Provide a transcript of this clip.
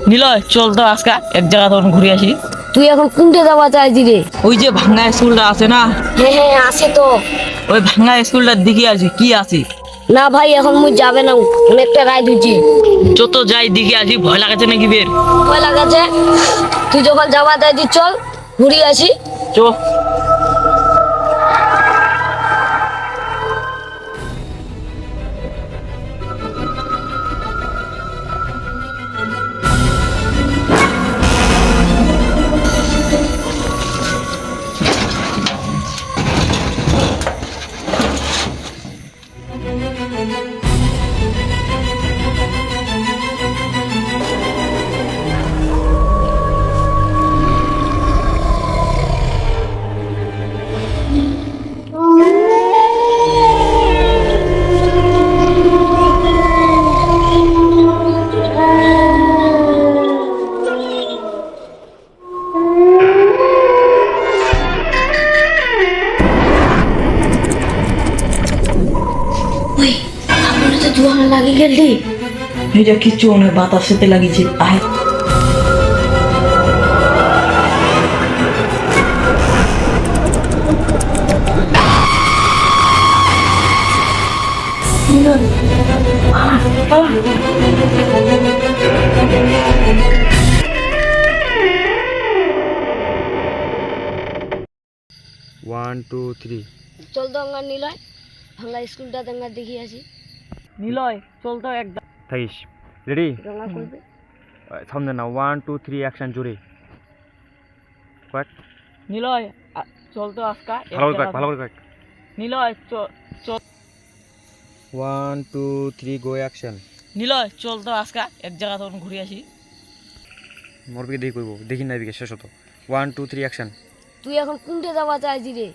নিলয় চল তো আজকে এক জায়গা তখন ঘুরে আসি। তুই এখন কোনটে যাওয়া চাইছি রে? ওই যে ভাঙ্গা স্কুলটা আছে না, হ্যাঁ হ্যাঁ আছে তো। ওই ভাঙ্গা স্কুলটার দিকে আসি, কি আছে? না ভাই এখন মুই যাবে না, অনেকটা রায় দিচ্ছি। যত যাই দিকে আসি, ভয় লাগাছে নাকি বের? ভয় লাগাছে? তুই যখন যাওয়া চাইছি চল ঘুরে আসি। চো। ওই আমার তো ধোঁয়া লাগি গেলি। এটা কিচ্ছু নয়, বাতাস সাথে লাগিয়েছে। আয় ওয়ান টু থ্রি। চল তো আমার নিলয় ভাঙ্গা স্কুলটা দেখা দেখি আসি। নিলয় চল তো এক থাকিস রেডি? রঙা করবে। সামনে না, ওয়ান টু থ্রি অ্যাকশন জোরে কয়েক। নিলয় চল তো আজকে এক ভালো করে কয়েক, জায়গা- ভালো করে কয়েক। নিলয় চল। One two three go action. Niloy চল তো আজকে এক জায়গা তখন ঘুরে আসি। মোর দিকে দেখি করবো, দেখি না এদিকে শেষ হতো। One two three action. তুই এখন কোনটে যাওয়া চাইছি রে?